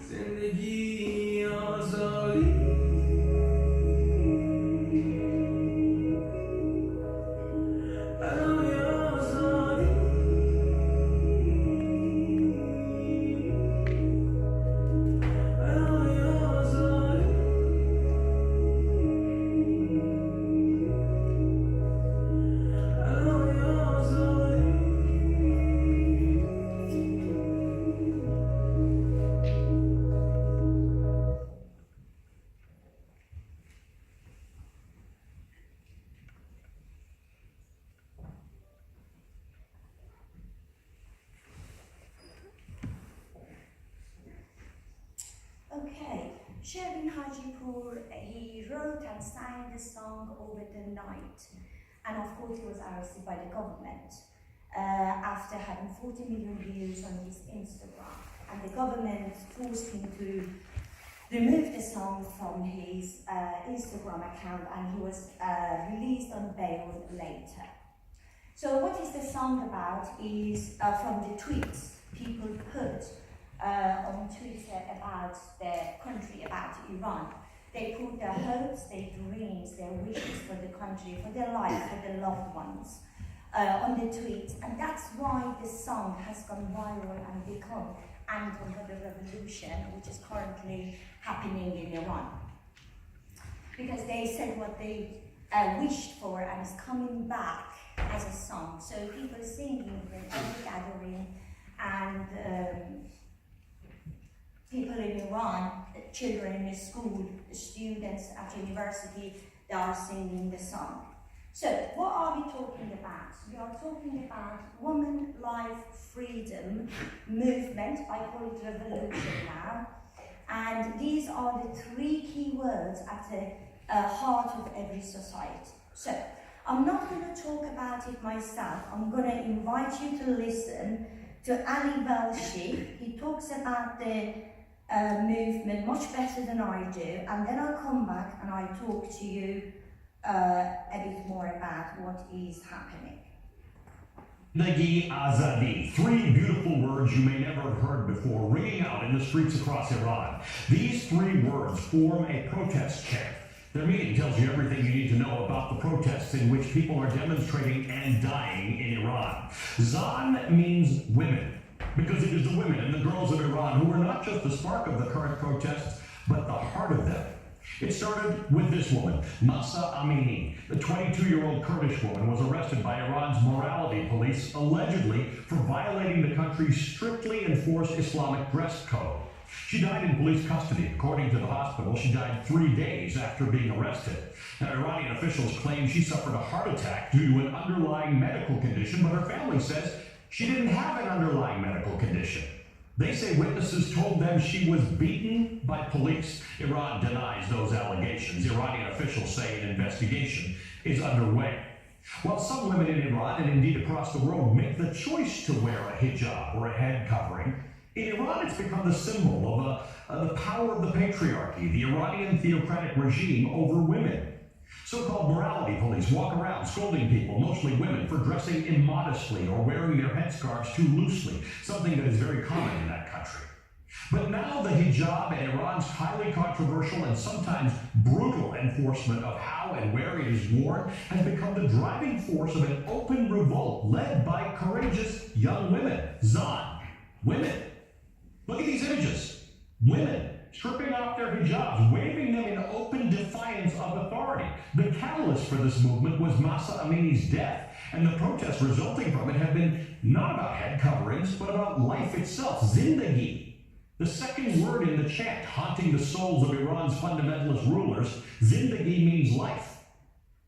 जिंदगी आज़ादी Okay, Shervin Hajipur, he wrote and sang the song over the night, and of course he was arrested by the government after having 40 million views on his Instagram, and the government forced him to remove the song from his Instagram account, and he was released on bail later. So what is the song about is from the tweets people put on Twitter about their country, about Iran. They put their hopes, their dreams, their wishes for the country, for their life, for their loved ones on the tweets, and that's why the song has gone viral and become anthem for the revolution, which is currently happening in Iran. Because they said what they wished for, and it's coming back as a song. So people singing in every gathering, and people in Iran, children in the school, students at university, they are singing the song. So what are we talking about? We are talking about women, life, freedom movement. I call it revolution now. And these are the three key words at the heart of every society. So I'm not going to talk about it myself. I'm going to invite you to listen to Ali Velshi. He talks about the movement much better than I do, and then I'll come back and I talk to you a bit more about what is happening. Zindagi Azadi, three beautiful words you may never have heard before, ringing out in the streets across Iran. These three words form a protest chant. Their meaning tells you everything you need to know about the protests in which people are demonstrating and dying in Iran. Zan means women, because it is the women and the girls of Iran who are not just the spark of the current protests, but the heart of them. It started with this woman, Mahsa Amini. The 22-year-old Kurdish woman was arrested by Iran's morality police, allegedly for violating the country's strictly enforced Islamic dress code. She died in police custody. According to the hospital, she died 3 days after being arrested. Now, Iranian officials claim she suffered a heart attack due to an underlying medical condition, but her family says she didn't have an underlying medical condition. They say witnesses told them she was beaten by police. Iran denies those allegations. Iranian officials say an investigation is underway. While some women in Iran, and indeed across the world, make the choice to wear a hijab or a head covering, in Iran it's become the symbol of the power of the patriarchy, the Iranian theocratic regime over women. So-called morality police walk around scolding people, mostly women, for dressing immodestly or wearing their headscarves too loosely, something that is very common in that country. But now the hijab and Iran's highly controversial and sometimes brutal enforcement of how and where it is worn has become the driving force of an open revolt led by courageous young women. Zan, women. Look at these images. Women stripping off their hijabs, waving them in open defiance of authority. The catalyst for this movement was Mahsa Amini's death, and the protests resulting from it have been not about head coverings, but about life itself, zindagi. The second word in the chant, haunting the souls of Iran's fundamentalist rulers, zindagi means life.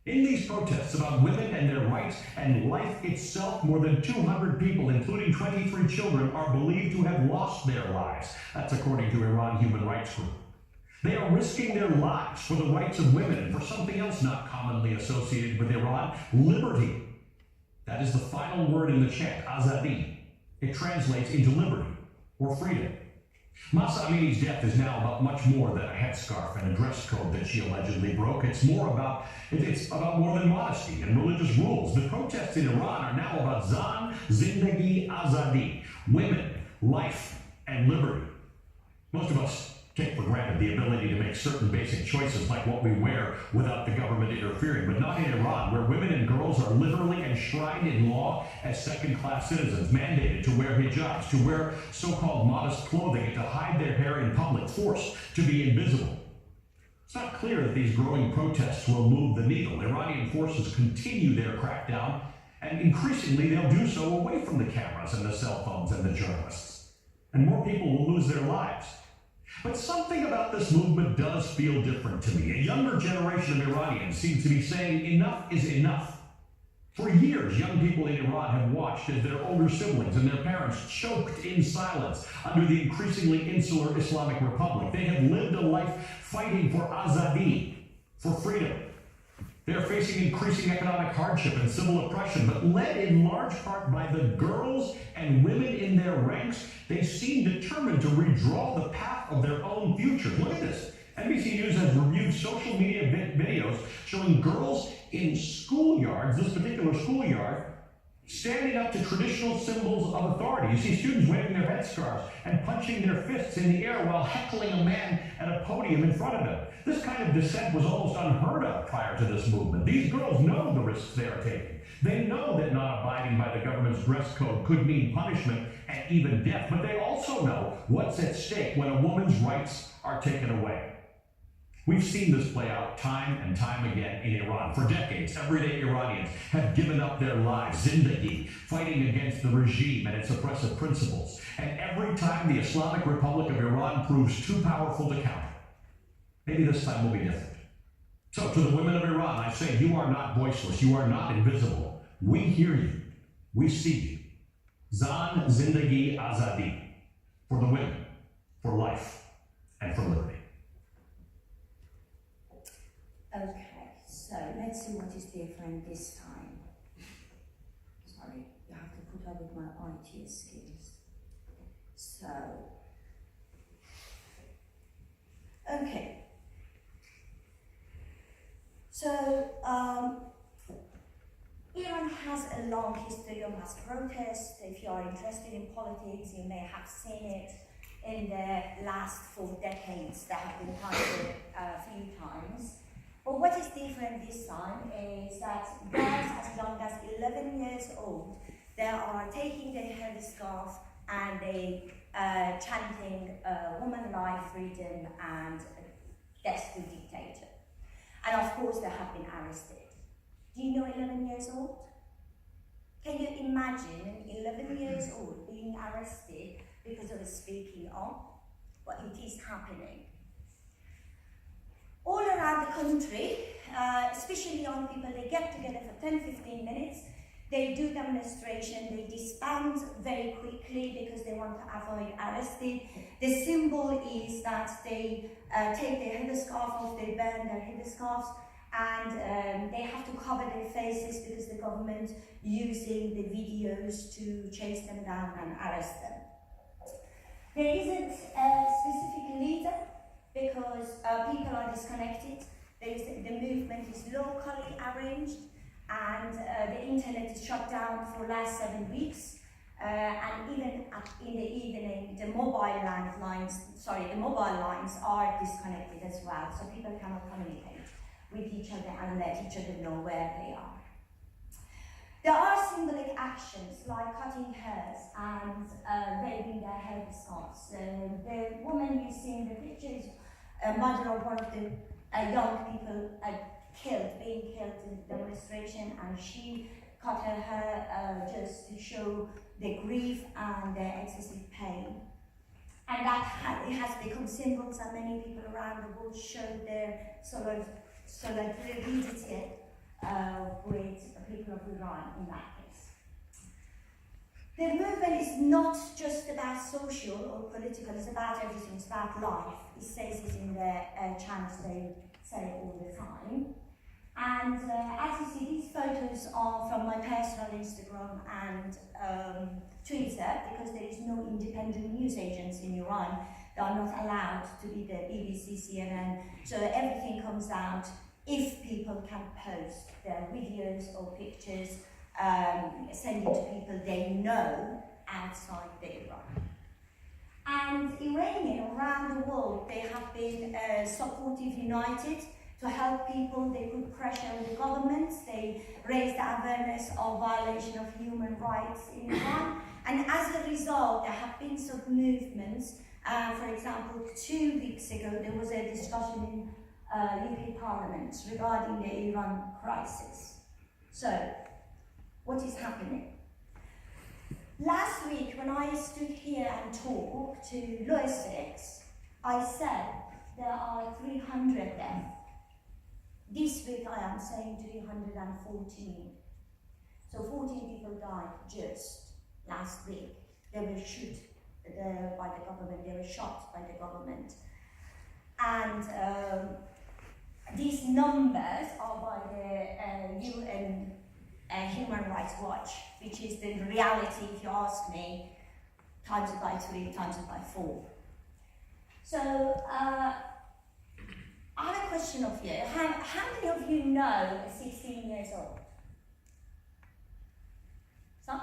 In these protests about women and their rights and life itself, more than 200 people, including 23 children, are believed to have lost their lives. That's according to Iran Human Rights Group. They are risking their lives for the rights of women and for something else not commonly associated with Iran, liberty. That is the final word in the chant, azadi. It translates into liberty or freedom. Mahsa Amini's death is now about much more than a headscarf and a dress code that she allegedly broke. It's about more than modesty and religious rules. The protests in Iran are now about Zan, Zindagi, Azadi, women, life, and liberty. Most of us take for granted the ability to make certain basic choices like what we wear without the government interfering, but not in Iran, where women and girls are literally enshrined in law as second-class citizens, mandated to wear hijabs, to wear so-called modest clothing, and to hide their hair in public, forced to be invisible. It's not clear that these growing protests will move the needle. Iranian forces continue their crackdown, and increasingly they'll do so away from the cameras and the cell phones and the journalists. And more people will lose their lives. But something about this movement does feel different to me. A younger generation of Iranians seems to be saying enough is enough. For years, young people in Iran have watched as their older siblings and their parents choked in silence under the increasingly insular Islamic Republic. They have lived a life fighting for azadi, for freedom. They are facing increasing economic hardship and civil oppression, but led in large part by the girls and women in their ranks, they seem determined to redraw the path of their own futures. Look at this. NBC News has reviewed social media videos showing girls in schoolyards, this particular schoolyard, standing up to traditional symbols of authority. You see students waving their headscarves and punching their fists in the air while heckling a man at a podium in front of them. This kind of dissent was almost unheard of prior to this movement. These girls know the risks they are taking. They know that not abiding by the government's dress code could mean punishment and even death, but they also know what's at stake when a woman's rights are taken away. We've seen this play out time and time again in Iran. For decades, everyday Iranians have given up their lives, zindagi, fighting against the regime and its oppressive principles. And every time the Islamic Republic of Iran proves too powerful to counter, maybe this time will be different. So to the women of Iran, I say, you are not voiceless. You are not invisible. We hear you. We see you. Zan, Zindagi, Azadi. For the women, for life, and for liberty. Okay, so let's see what is different this time. Sorry, you have to put up with my IT skills. So, okay. So, Iran has a long history of mass protests. If you are interested in politics, you may have seen it in the last 4 decades that have been counted a few times. But what is different this time is that girls as young as 11 years old, they are taking their headscarf and they chanting woman life, freedom, and death to dictator. And of course, they have been arrested. Do you know 11 years old? Can you imagine an 11 years old being arrested because of speaking up? Well, it is happening. All around the country, especially young people, they get together for 10-15 minutes, they do demonstration, they disband very quickly because they want to avoid arrested. The symbol is that they take their headscarf off, they burn their headscarves, and they have to cover their faces because the government using the videos to chase them down and arrest them. There isn't a specific leader because people are disconnected. The movement is locally arranged, and the internet is shut down for the last 7 weeks. And even in the evening, the mobile lines are disconnected as well, so people cannot communicate with each other and let each other know where they are. There are symbolic actions like cutting hairs and waving their headscarves. The woman you see in the picture is a mother of one of the young people being killed in the demonstration, and she cut her hair just to show the grief and the excessive pain. And that it has become symbols, and many people around the world show their solidarity with the people of Iran in that case. The movement is not just about social or political, it's about everything, it's about life. It says it in the chants they say all the time. And as you see, these photos are from my personal Instagram and Twitter, because there is no independent news agents in Iran. They are not allowed to be the BBC, CNN, so everything comes out if people can post their videos or pictures, send it to people they know outside the Iran. And Iranian or around the world, they have been supportive, united to help people. They put pressure on the governments. They raised the awareness of violation of human rights in Iran. And as a result, there have been some movements. For example, 2 weeks ago, there was a discussion in UK Parliament regarding the Iran crisis. So, what is happening? Last week, when I stood here and talked to Law 6, I said there are 300 deaths. This week, I am saying 314. So 14 people died just last week. They were shot by the government. They were shot by the government. And these numbers are by the UN Human Rights Watch, which is the reality, if you ask me, times it by 3, times it by 4. So I have a question of you. How many of you know 16 years old? Some?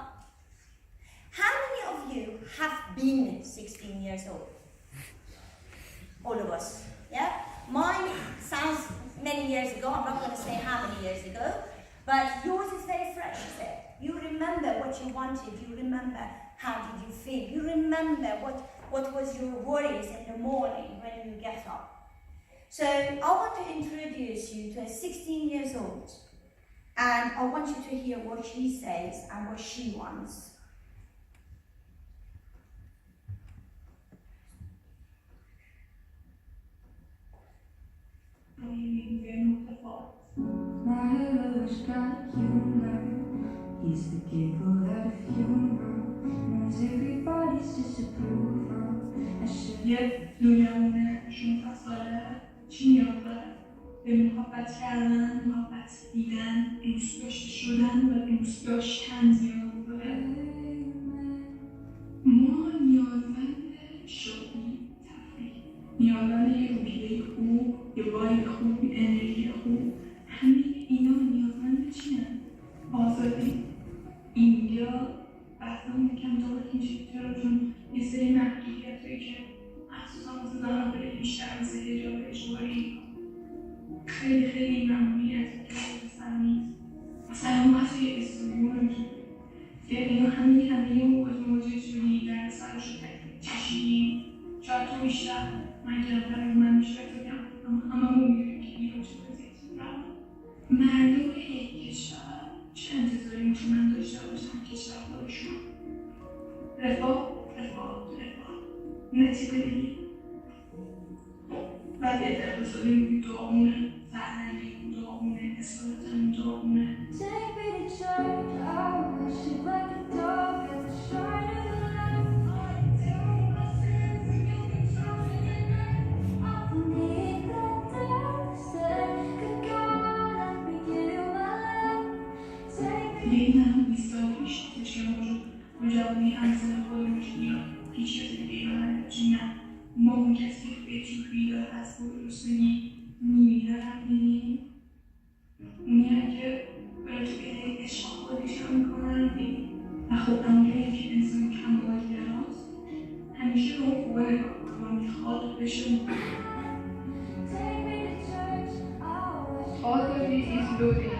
How many of you have been 16 years old? All of us, yeah? Mine sounds many years ago. I'm not going to say how many years ago, but yours is very fresh, is it? You remember what you wanted. You remember how did you feel. You remember what was your worries in the morning when you get up. So I want to introduce you to a 16 years old, and I want you to hear what she says and what she wants. My lover's got humor. He's the giggle at a funeral. Knows everybody's disapproval. یه دنیامونه 16 ساله چی نیاز داره؟ به محبت کردن، محبت دیدن، دوست داشته شدن و دوست داشتن نیاز داره. ما نیازمند شادی، تفریح، نیازمند یه روحیه خوب، یه وایب خوب، یه انرژی خوب. همه اینا نیازمند چیه؟ آزادی. اینجا بحثمون یکم دارک میشه چرا؟ چون یه سری محدودیتایی که مخصوصا واسه زنان خیلی بیشتر مثل حجاب اجباری خیلی ممنوعیتی که واسه نیست. مثلا اون وقتی یه استودیو نمیتونه که اینا همه مواجه شدی در سرش رو تکلیف چشیدیم. شاید تو بیشتر من کمتر من بیشتر بگم اما هممون میدونیم که اینا چه وضعیتی دارن. مردم یک کشور چه انتظاری میتونن داشته باشن کشور خودشون؟ رفاه نتیجه بگیر بعد یه اقتصادی میگی داغونه، فرهنگی داغونه، اصالتاً داغونه. Take me to church, I worship like a dog at the shrine of the Lamb. I tell my sins and you'll be chosen in earth. I believe that death said, good God, let me give you my life. Take me. یه هم 20 سال پیش که مجابی همسر خودمون یا پیش از دیگران نه ما اون کسی که به جوری داره از خود رسونی میمیرن میبینیم اونی که برای تو که عشق خودش هم میکنن و خب اونجایی که انسان کمالگراست همیشه به اون خوبه نگاه کنم میخواد بشه Authority is loading.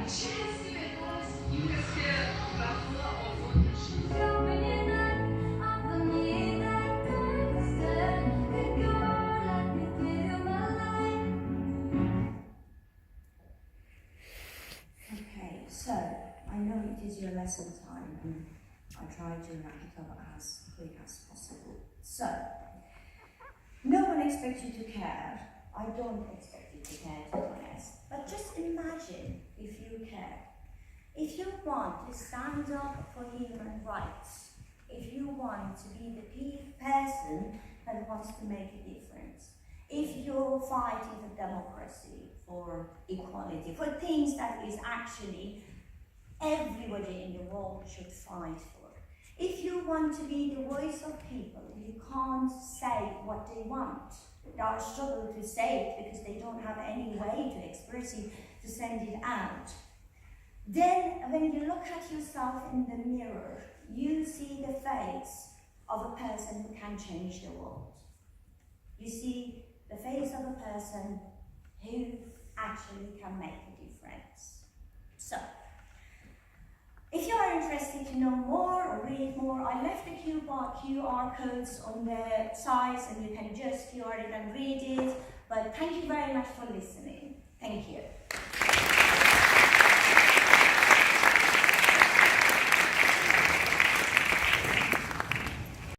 Okay, so I know it is your lesson time and I try to wrap it up as quick as possible. So, no one expects you to care. I don't expect you to care, to be honest. But just imagine if you care. If you want to stand up for human rights, if you want to be the person that wants to make a difference, if you're fighting for democracy, for equality, for things that is actually everybody in the world should fight for. If you want to be the voice of people, you can't say what they want. They are struggling to say it because they don't have any way to express it, to send it out. Then when you look at yourself in the mirror, you see the face of a person who can change the world. you see the face of a person who actually can make a difference. So, if you are interested to know more or read more, I left the QR codes on the sides and you can just QR it and read it. But thank you very much for listening. Thank you.